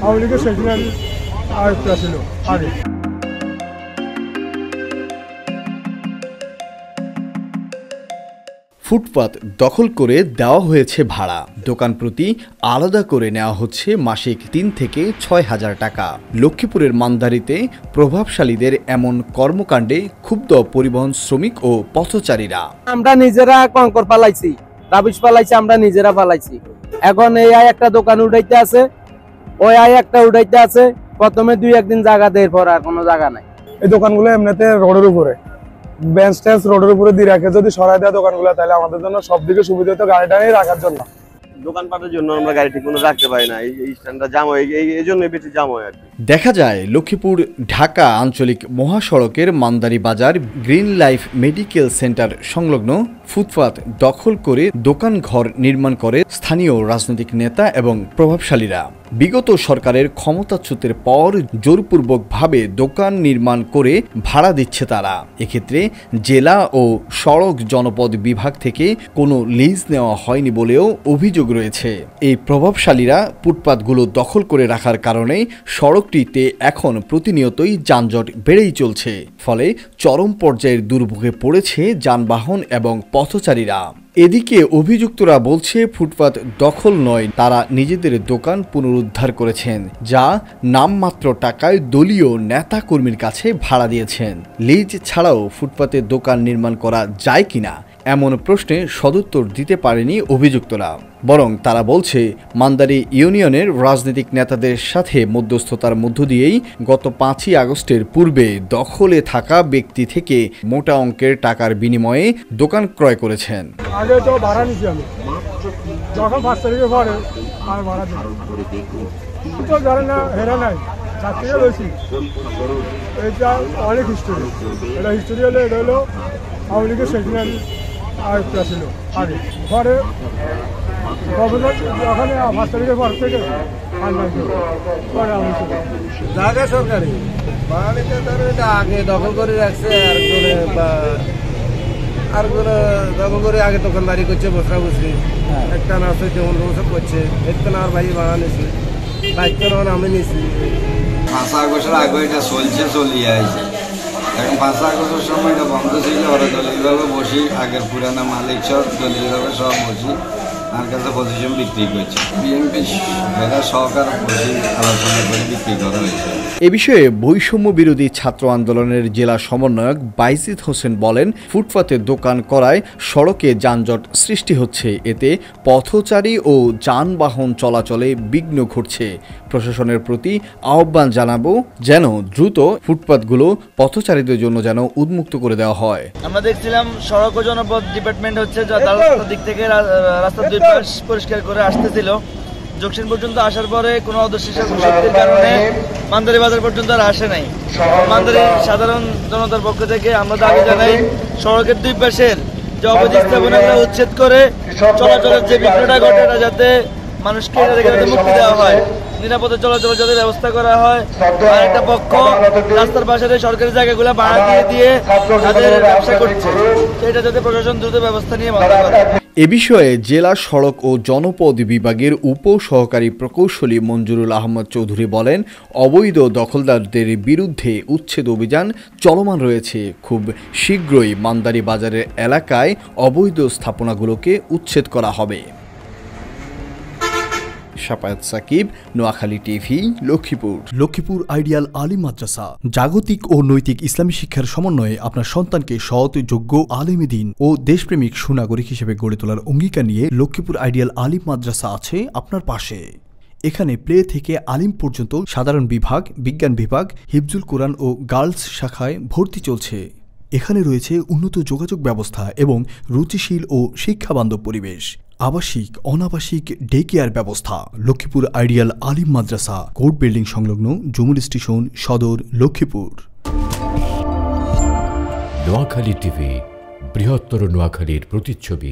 আওয়ামী লীগের সেক্রেটারি আয়ুক্ত ছিল আগে। ফুটপাত দখল করে দেওয়া হয়েছে ভাড়া, দোকান প্রতি আলাদা করে নেওয়া হচ্ছে মাসিক ৩ থেকে ৬,০০০ টাকা। লক্ষ্মীপুরের মান্দারিতে প্রভাবশালীদের এমন কর্মকাণ্ডে ক্ষুব্ধ পরিবহন শ্রমিক ও পথচারীরা। আমরা নিজেরা কঙ্কর পালাইছি, রাবিশ পালাইছি, আমরা নিজেরা পালাইছি। এখন এই একটা দোকান উঠাইতে আছে, ওই একটা উঠাইতে আছে। প্রথমে 2-1 দিন জায়গা দেওয়ার পর আর কোনো জায়গা নাই। এই দোকানগুলো এমনিতে রোডের উপরে, বেঞ্চ টেন্স রোডের উপরে দিয়ে রাখে। যদি সরাই দেয় দোকানগুলো, তাহলে আমাদের জন্য সব দিকে সুবিধা হতো গাড়িটাই রাখার জন্য। দোকানপাটের জন্য আমরা গাড়ি ঠিক মতো রাখতে পারি না, এই স্ট্যান্ডটা জাম হয়, এই জন্যই বেশি জাম হয় আর কি। দেখা যায় লক্ষ্মীপুর ঢাকা আঞ্চলিক মহাসড়কের মান্দারি বাজার গ্রিন লাইফ মেডিকেল সেন্টার সংলগ্ন ফুটপাত দখল করে দোকান ঘর নির্মাণ করে স্থানীয় রাজনৈতিক নেতা এবং প্রভাবশালীরা। বিগত সরকারের ক্ষমতাচ্যুতের পর জোরপূর্বকভাবে দোকান নির্মাণ করে ভাড়া দিচ্ছে তারা। এক্ষেত্রে জেলা ও সড়ক জনপদ বিভাগ থেকে কোনো লিজ নেওয়া হয়নি বলেও অভিযোগ রয়েছে। এই প্রভাবশালীরা ফুটপাতগুলো দখল করে রাখার কারণে সড়কটিতে এখন প্রতিনিয়তই যানজট বেড়েই চলছে, ফলে চরম পর্যায়ের দুর্ভোগে পড়েছে যানবাহন এবং পথচারীরা। এদিকে অভিযুক্তরা বলছে ফুটপাত দখল নয়, তারা নিজেদের দোকান পুনরুদ্ধার করেছেন, যা নামমাত্র টাকায় দলীয় নেতা কর্মীর কাছে ভাড়া দিয়েছেন। লিজ ছাড়াও ফুটপাতে দোকান নির্মাণ করা যায় কিনা এমন প্রশ্নে সদুত্তর দিতে পারেনি অভিযুক্তরা, বরং তারা বলছে মান্দারি ইউনিয়নের রাজনৈতিক নেতাদের সাথে মধ্যস্থতার মধ্য দিয়েই গত 5ই আগস্টের পূর্বে দখলে থাকা ব্যক্তি থেকে মোটা অঙ্কের টাকার বিনিময়ে দোকান ক্রয় করেছেন। আগে তো ভাড়া নিচ্ছি আমি, যখন 5 তারিখে পরে আর ভাড়া দিই তো জানে না, হেরা নাই, 4 থেকে বেশি। এটা অনেক হিস্টোরি। এটা হিস্টোরি হলে এটা হলো আওয়ামী লীগের সেক্রেটারি আয়ুক্ত ছিল আগে। পরে গভর্নর যখন 5 তারিখের পর থেকে জায়গা সরকারি বাঙালিতে ধরো এটা আগে দখল করে রাখছে, আর কোনো দখল করে আগে দোকানদারি করছে, বসরা বসরি একটা না হচ্ছে যেমন সব করছে। একটা না আর ভাই ভাড়া নিছি, দায়িত্ব নেওয়ার আমি নিছি। 5 আগস্টের আগে এটা চলছে, চলিয়ে আসছে। এখন 5 আগস্টের সময় এটা বন্ধ ছিল, ওরা দলীয়ভাবে বসি, আগের পুরানা মালিক সব দলীয়ভাবে সব বসি আমার কাছে পজিশন বিক্রি করছে। বিএনপি সরকার বসি আলোচনা করে বিক্রি করা হয়েছে। এ বিষয়ে বৈষম্য বিরোধী ছাত্র আন্দোলনের জেলা সমন্বয়ক বাইজিদ হোসেন বলেন, ফুটপাতে দোকান করায় সড়কে যানজট সৃষ্টি হচ্ছে, এতে পথচারী ও যানবাহন চলাচলে বিঘ্ন ঘটছে। প্রশাসনের প্রতি আহ্বান জানাবো যেন দ্রুত ফুটপাতগুলো পথচারীদের জন্য যেন উন্মুক্ত করে দেওয়া হয়। আমরা দেখছিলাম সড়ক ও জনপদ ডিপার্টমেন্ট হচ্ছে দিক থেকে রাস্তার দুই পাশ পরিষ্কার করে আসতেছিল। জংশন পর্যন্ত আসার পরে কোনো অদৃশ্যের কারণে মান্দারি বাজার পর্যন্ত আর আসে নাই। মান্দারি সাধারণ জনতার পক্ষ থেকে আমরা দাবি জানাই, সড়কের দুই পাশের যে অবৈধ স্থাপনাগুলো উচ্ছেদ করে চলাচলের যে বিঘ্নটা ঘটে এটা যাতে মানুষকে এটা থেকে মুক্তি দেওয়া হয়, নিরাপদে চলাচলের যাতে ব্যবস্থা করা হয়। আর একটা পক্ষ রাস্তার পাশে সরকারি জায়গাগুলো ভাড়া দিয়ে তাদের ব্যবসা করছে, এটা যাতে প্রশাসন দ্রুত ব্যবস্থা নিয়ে বন্ধ করে। এ বিষয়ে জেলা সড়ক ও জনপদ বিভাগের উপ সহকারী প্রকৌশলী মঞ্জুরুল আহমদ চৌধুরী বলেন, অবৈধ দখলদারদের বিরুদ্ধে উচ্ছেদ অভিযান চলমান রয়েছে। খুব শীঘ্রই মান্দারি বাজারের এলাকায় অবৈধ স্থাপনাগুলোকে উচ্ছেদ করা হবে। শাপায়াত সাকিব, নোয়াখালী টিভি, লক্ষ্মীপুর। লক্ষ্মীপুর আইডিয়াল আলিম মাদ্রাসা জাগতিক ও নৈতিক ইসলামী শিক্ষার সমন্বয়ে আপনার সন্তানকে সৎ, যোগ্য, আলেমে দ্বীন ও দেশপ্রেমিক সুনাগরিক হিসেবে গড়ে তোলার অঙ্গীকার নিয়ে লক্ষ্মীপুর আইডিয়াল আলিম মাদ্রাসা আছে আপনার পাশে। এখানে প্লে থেকে আলিম পর্যন্ত সাধারণ বিভাগ, বিজ্ঞান বিভাগ, হিফজুল কোরআন ও গার্লস শাখায় ভর্তি চলছে। এখানে রয়েছে উন্নত যোগাযোগ ব্যবস্থা এবং রুচিশীল ও শিক্ষাবান্ধব পরিবেশ, আবাসিক অনাবাসিক ডে কেয়ার ব্যবস্থা। লক্ষ্মীপুর আইডিয়াল আলিম মাদ্রাসা, কোর্ট বিল্ডিং সংলগ্ন, জমুল স্টেশন, সদর, লক্ষ্মীপুর। নোয়াখালী টিভি, বৃহত্তর নোয়াখালীর প্রতিচ্ছবি।